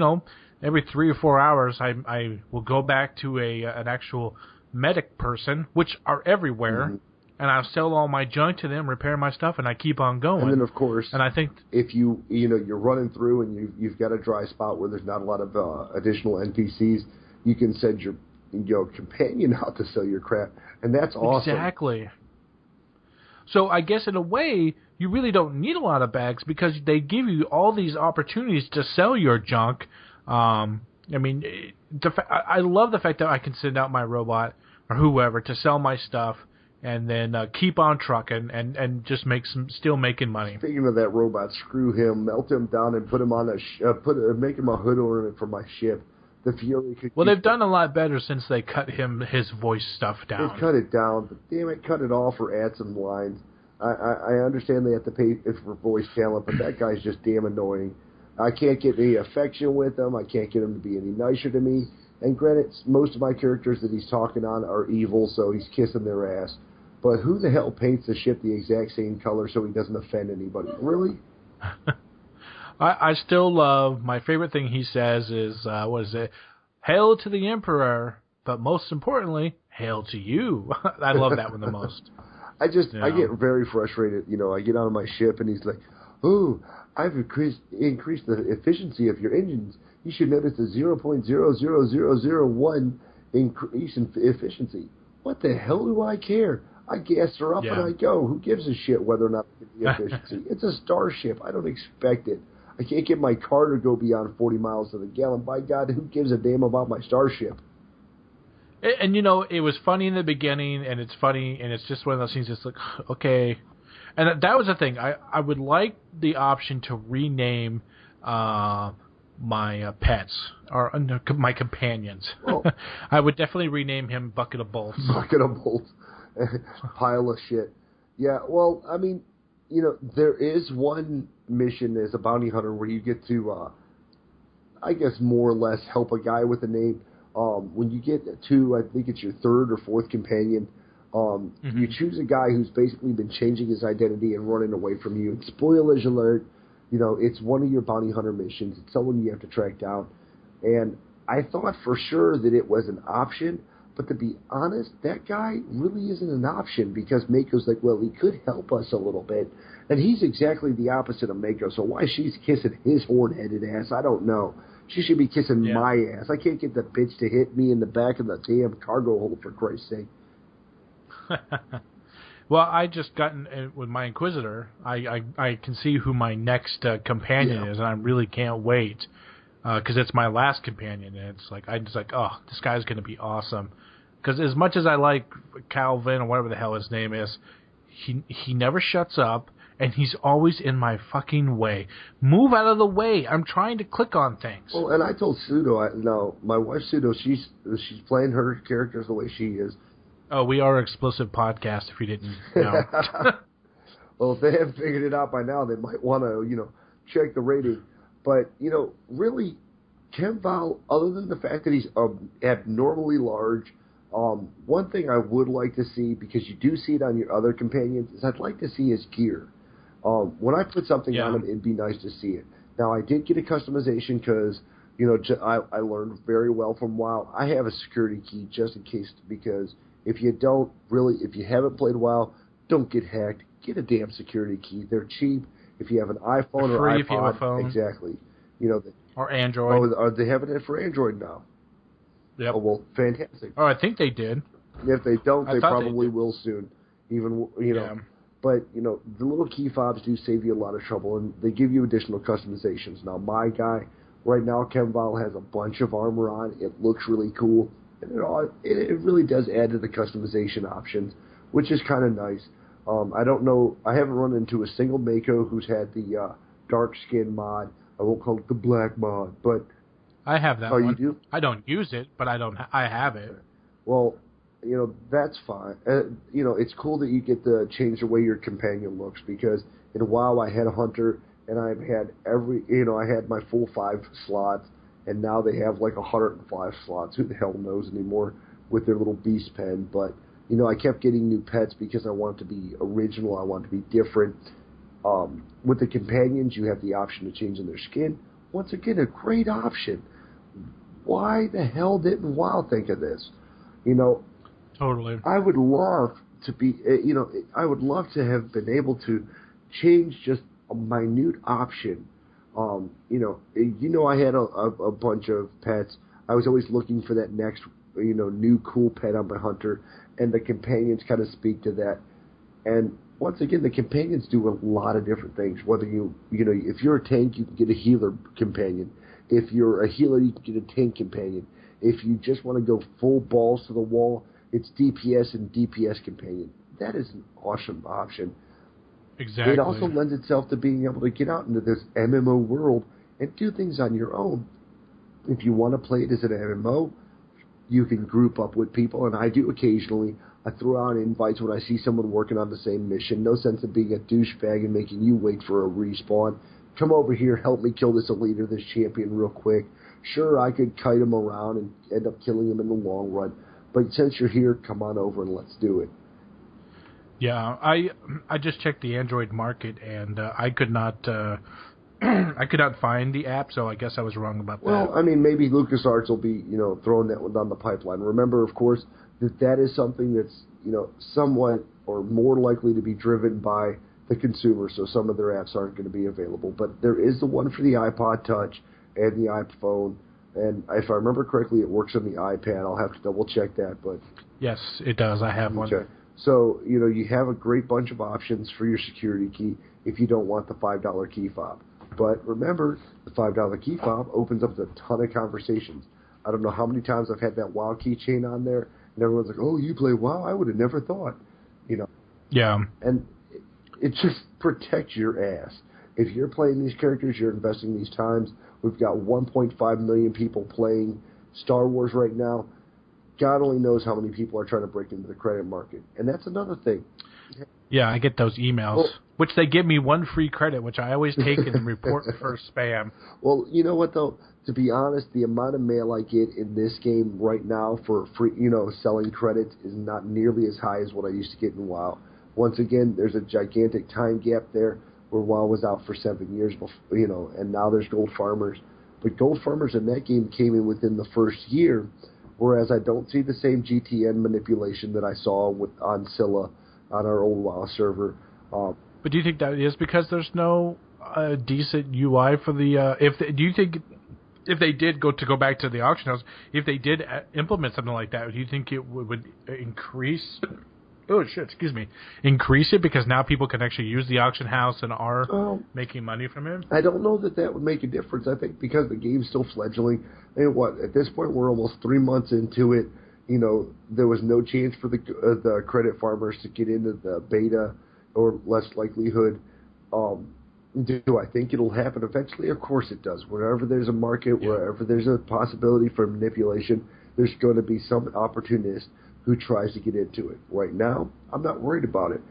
every 3 or 4 hours I will go back to an actual medic person, which are everywhere, and I'll sell all my junk to them, repair my stuff, and I keep on going. And then, of course, and I think if you're running through and you've got a dry spot where there's not a lot of additional NPCs, you can send your companion out to sell your crap, and that's awesome. Exactly. So I guess in a way, you really don't need a lot of bags because they give you all these opportunities to sell your junk. I mean, I love the fact that I can send out my robot or whoever to sell my stuff and then keep on trucking and just still making money. Speaking of that robot, screw him, melt him down and put him on make him a hood ornament for my ship. The Fury could. Well, they've done a lot better since they cut his voice stuff down. They cut it down, but damn it, cut it off or add some lines. I understand they have to pay for voice talent, but that guy's just damn annoying. I can't get any affection with him. I can't get him to be any nicer to me. And granted, most of my characters that he's talking on are evil, so he's kissing their ass. But who the hell paints the ship the exact same color so he doesn't offend anybody? Really? I still love, my favorite thing he says is, what is it? Hail to the Emperor, but most importantly, hail to you. I love that one the most. I get very frustrated. I get on my ship and he's like, "Oh, I've increased the efficiency of your engines. You should notice the 0.00001 increase in efficiency." What the hell do I care? I gas her up and I go. Who gives a shit whether or not I get the efficiency? It's a starship. I don't expect it. I can't get my car to go beyond 40 miles to the gallon. By God, who gives a damn about my starship? And, it was funny in the beginning, and it's funny, and it's just one of those things that's like, okay. And that was the thing. I would like the option to rename my pets, or my companions. Well, I would definitely rename him Bucket of Bolts. Bucket of Bolts. pile of shit. Yeah, well, I mean, there is one mission as a bounty hunter where you get to, I guess, more or less help a guy with a name. When you get to, I think it's your third or fourth companion, you choose a guy who's basically been changing his identity and running away from you. And spoilers alert, it's one of your bounty hunter missions. It's someone you have to track down. And I thought for sure that it was an option, but to be honest, that guy really isn't an option because Mako's like, well, he could help us a little bit. And he's exactly the opposite of Mako, so why she's kissing his horn-headed ass, I don't know. She should be kissing my ass. I can't get the bitch to hit me in the back of the damn cargo hold, for Christ's sake. Well, I just gotten with my Inquisitor. I can see who my next companion is, and I really can't wait because it's my last companion. And it's like I'm just like, oh, this guy's going to be awesome. Because as much as I like Calvin or whatever the hell his name is, he never shuts up, and he's always in my fucking way. Move out of the way! I'm trying to click on things. Well, and I told Pseudo, my wife Pseudo, she's playing her characters the way she is. Oh, we are an explicit podcast, if you didn't know. Well, if they haven't figured it out by now, they might want to, check the rating. But, really, Kemval, other than the fact that he's abnormally large, one thing I would like to see, because you do see it on your other companions, is I'd like to see his gear. When I put something on him, it'd be nice to see it. Now, I did get a customization because, I learned very well from WoW. I have a security key just in case, because if you haven't played WoW, don't get hacked. Get a damn security key. They're cheap. If you have an iPhone or iPod, if you have a phone. Exactly. Or Android. Oh, are they having it for Android now? Yep. Oh, well, fantastic. Oh, I think they did. If they don't, they probably will soon. Even, But, the little key fobs do save you a lot of trouble, and they give you additional customizations. Now, my guy, right now, Kemval has a bunch of armor on. It looks really cool. And it really does add to the customization options, which is kind of nice. I don't know. I haven't run into a single Mako who's had the dark skin mod. I won't call it the black mod, but I have that one. You do? I don't use it, but I have it. Well, that's fine. It's cool that you get to change the way your companion looks, because in WoW I had a hunter, and I've had I had my full 5 slots, and now they have like 105 slots. Who the hell knows anymore with their little beast pen? But I kept getting new pets because I want it to be original. I want it to be different. With the companions, you have the option of changing their skin. Once again, a great option. Why the hell didn't WoW think of this? Totally. I would love to be, I would love to have been able to change just a minute option. I had a bunch of pets. I was always looking for that next, new cool pet on my hunter, and the companions kind of speak to that. And once again, the companions do a lot of different things. Whether if you're a tank, you can get a healer companion. If you're a healer, you can get a tank companion. If you just want to go full balls to the wall, it's DPS and DPS companion. That is an awesome option. Exactly. It also lends itself to being able to get out into this MMO world and do things on your own. If you want to play it as an MMO, you can group up with people, and I do occasionally. I throw out invites when I see someone working on the same mission. No sense of being a douchebag and making you wait for a respawn. Come over here, help me kill this elite or this champion real quick. Sure, I could kite him around and end up killing him in the long run, but since you're here, come on over and let's do it. Yeah, I just checked the Android market, and I could not find the app, so I guess I was wrong about that. Well, I mean, maybe LucasArts will be, throwing that one down the pipeline. Remember, of course, that is something that's, somewhat or more likely to be driven by the consumer, so some of their apps aren't going to be available. But there is the one for the iPod Touch and the iPhone, and if I remember correctly, it works on the iPad. I'll have to double-check that, but... Yes, it does. I have one. Okay. So, you have a great bunch of options for your security key if you don't want the $5 key fob. But remember, the $5 key fob opens up a ton of conversations. I don't know how many times I've had that WoW keychain on there, and everyone's like, oh, you play WoW? I would have never thought. Yeah. And it just protects your ass. If you're playing these characters, you're investing these times. We've got 1.5 million people playing Star Wars right now. God only knows how many people are trying to break into the credit market. And that's another thing. Yeah, I get those emails, which they give me one free credit, which I always take and report for spam. Well, you know what, though? To be honest, the amount of mail I get in this game right now for free, selling credits is not nearly as high as what I used to get in WoW. Once again, there's a gigantic time gap there where WoW was out for 7 years, before, and now there's Gold Farmers. But Gold Farmers in that game came in within the first year, whereas I don't see the same GTN manipulation that I saw on Scylla on our old WoW server. But do you think that is because there's no decent UI for the? Do you think if they did go back to the auction house, if they did implement something like that, do you think it would increase? Oh shit! Excuse me. Increase it because now people can actually use the auction house and are making money from it. I don't know that would make a difference. I think because the game's still fledgling, and at this point we're almost 3 months into it. There was no chance for the credit farmers to get into the beta, or less likelihood. Do I think it'll happen eventually? Of course it does. Wherever there's a market, wherever there's a possibility for manipulation, there's going to be some opportunist who tries to get into it. Right now, I'm not worried about it.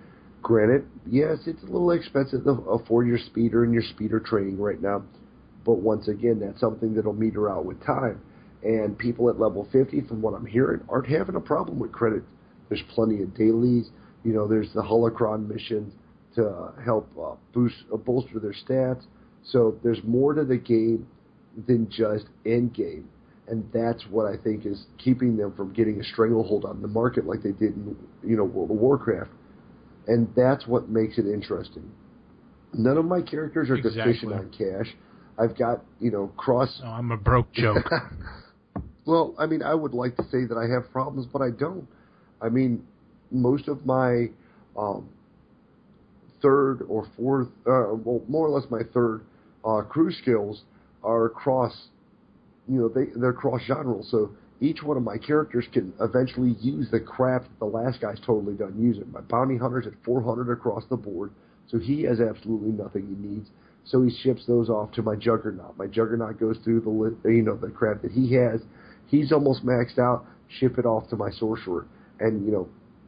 Granted, yes, it's a little expensive to afford your speeder and your speeder training right now, but once again, that's something that'll meter out with time. And people at level 50, from what I'm hearing, aren't having a problem with credit. There's plenty of dailies. There's the holocron missions to help bolster their stats. So there's more to the game than just end game. And that's what I think is keeping them from getting a stranglehold on the market like they did in World of Warcraft. And that's what makes it interesting. None of my characters are deficient on cash. I've got, cross... Oh, I'm a broke joke. Well, I would like to say that I have problems, but I don't. Most of my third or fourth, more or less my third crew skills are cross, they're cross-genre. So each one of my characters can eventually use the crap that the last guy's totally done using. My bounty hunter's at 400 across the board, so he has absolutely nothing he needs. So he ships those off to my Juggernaut. My Juggernaut goes through the crap that he has. He's almost maxed out. Ship it off to my Sorcerer, and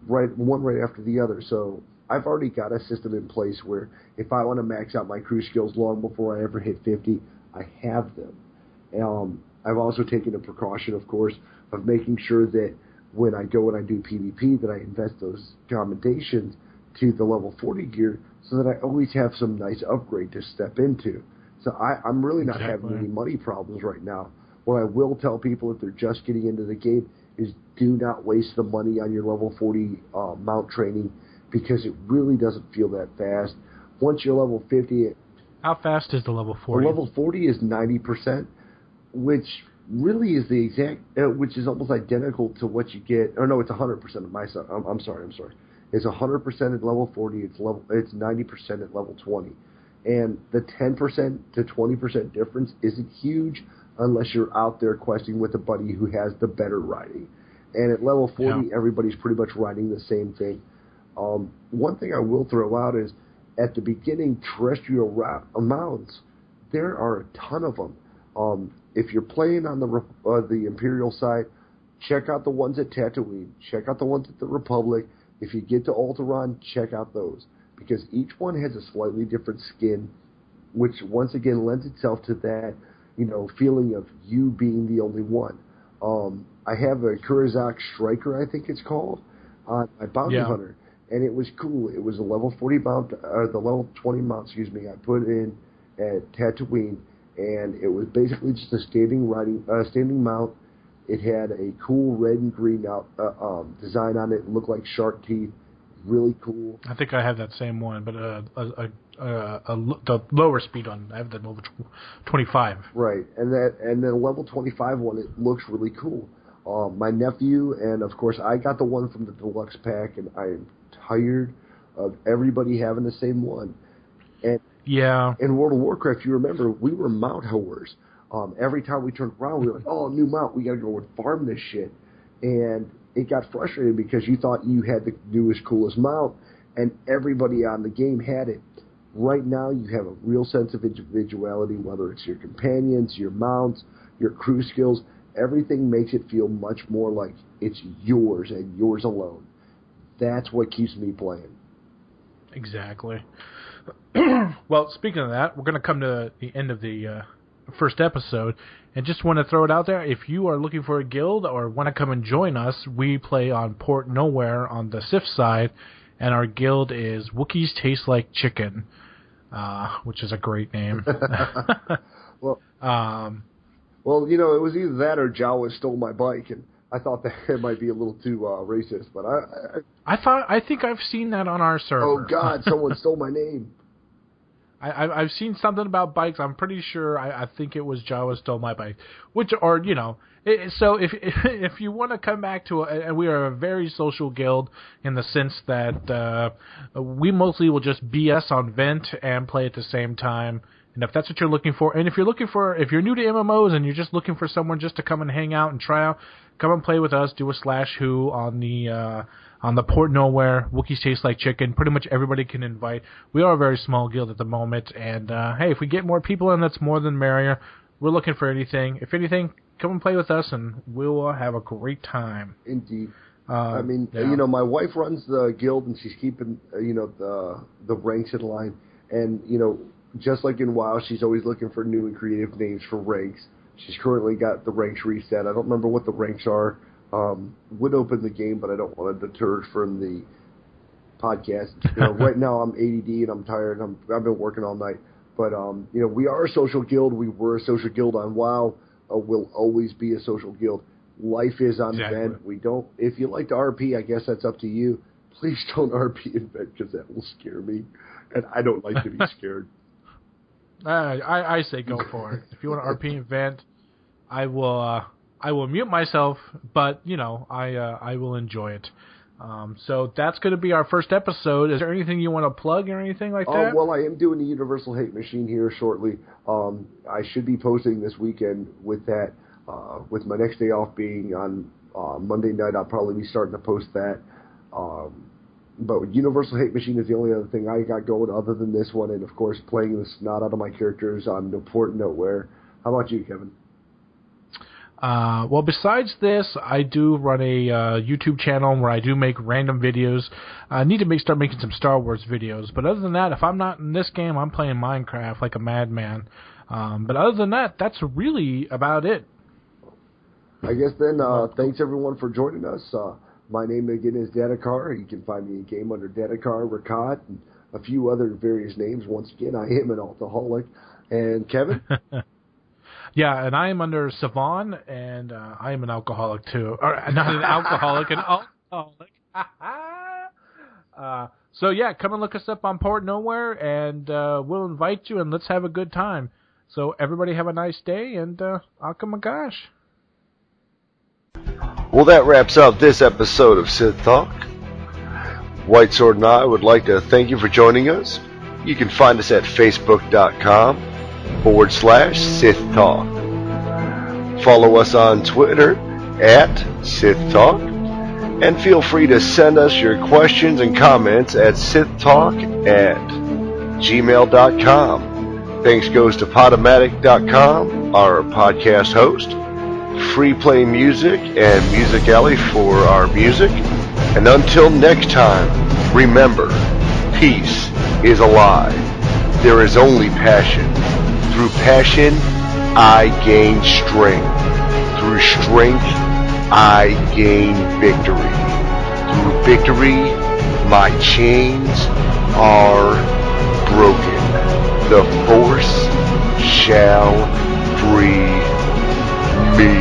right after the other. So I've already got a system in place where if I want to max out my crew skills long before I ever hit 50, I have them. I've also taken a precaution, of course, of making sure that when I go and I do PvP, that I invest those commendations to the level 40 gear so that I always have some nice upgrade to step into. So I'm really not having any money problems right now. What I will tell people if they're just getting into the game is do not waste the money on your level 40 mount training because it really doesn't feel that fast. Once you're level 50... How fast is the level 40? The level 40 is 90%, which really is the exact... which is almost identical to what you get... Or no, it's 100% of my side. I'm sorry. It's 100% at level 40. It's 90% at level 20. And the 10% to 20% difference isn't huge unless you're out there questing with a buddy who has the better riding. And at level 40, everybody's pretty much riding the same thing. One thing I will throw out is, at the beginning, terrestrial mounts, there are a ton of them. If you're playing on the Imperial side, check out the ones at Tatooine. Check out the ones at the Republic. If you get to Alderaan, check out those. Because each one has a slightly different skin, which once again lends itself to that, feeling of you being the only one. I have a Kurzak Striker, I think it's called, on my Bounty Hunter, and it was cool. It was a level 40 mount, the level 20 mount, I put in at Tatooine, and it was basically just a standing mount. It had a cool red and green design on it. It looked like shark teeth. Really cool. I think I have that same one, but the lower speed one. I have the level 25. Right, and then level 25 one. It looks really cool. My nephew and of course I got the one from the deluxe pack, and I'm tired of everybody having the same one. And in World of Warcraft, you remember we were mount hoers. Every time we turned around, we were like, "Oh, new mount! We got to go and farm this shit." And it got frustrating because you thought you had the newest, coolest mount, and everybody on the game had it. Right now, you have a real sense of individuality, whether it's your companions, your mounts, your crew skills. everything makes it feel much more like it's yours and yours alone. That's what keeps me playing. Exactly. Well, speaking of that, we're going to come to the end of the first episode, and just want to throw it out there. If you are looking for a guild or want to come and join us, we play on Port Nowhere on the Sith side, and our guild is Wookiees Taste Like Chicken, which is a great name. Well, you know, it was either that or Jawa stole my bike, and I thought that it might be a little too racist, but I think I've seen that on our server. Oh God, someone stole my name. I've seen something about bikes. I'm pretty sure. I think it was Jawa stole my bike. So if you want to come back to and we are a very social guild in the sense that we mostly will just BS on Vent and play at the same time. And if that's what you're looking for, and if you're new to MMOs and you're just looking for someone just to come and hang out and try out, come and play with us. Do a /who on the Port Nowhere. Wookiees Taste Like Chicken. Pretty much everybody can invite. We are a very small guild at the moment, and hey, if we get more people in, that's more than merrier. We're looking for anything. If anything, come and play with us, and we'll have a great time. Indeed. I mean, you know, my wife runs the guild, and she's keeping the ranks in line, and you know, just like in WoW, she's always looking for new and creative names for ranks. She's currently got the ranks reset. I don't remember what the ranks are. Would open the game, but I don't want to deter from the podcast. You know, right now I'm ADD and I'm tired. I've been working all night. But you know, we are a social guild. We were a social guild on WoW. We'll always be a social guild. Life is on Vent. We don't. If you like to RP, I guess that's up to you. Please don't RP in Vent because that will scare me, and I don't like to be scared. I say go for it. If you want to RP event, I will mute myself, but you know, I will enjoy it. So that's going to be our first episode. Is there anything you want to plug or anything like that? Well, I am doing the Universal Hate Machine here shortly. I should be posting this weekend with that. With my next day off being on Monday night, I'll probably be starting to post that. But Universal Hate Machine is the only other thing I got going other than this one, and of course playing the snot out of my characters on No Port Nowhere. How about you, Kevin? Well, besides this, I do run a YouTube channel where I do make random videos. I need to start making some Star Wars videos, but other than that, if I'm not in this game, I'm playing Minecraft like a madman. But other than that, that's really about it. I guess then, thanks everyone for joining us. My name again is Dadakar. You can find me in game under Dadakar, Rakat, and a few other various names. Once again, I am an alcoholic. And Kevin? Yeah, and I am under Savon, and I am an alcoholic too. Or not an alcoholic, an alcoholic. So yeah, come and look us up on Port Nowhere, and we'll invite you, and let's have a good time. So everybody have a nice day, and Akamagosh. Well, that wraps up this episode of Sith Talk. White Sword and I would like to thank you for joining us. You can find us at facebook.com/Sith Talk. Follow us on Twitter at Sith Talk. And feel free to send us your questions and comments at sithtalk@gmail.com. Thanks goes to Podomatic.com, our podcast host, Free Play Music, and Music Alley for our music. And until next time, remember, peace is alive. There is only passion. Through passion, I gain strength. Through strength, I gain victory. Through victory, my chains are broken. The Force shall free me.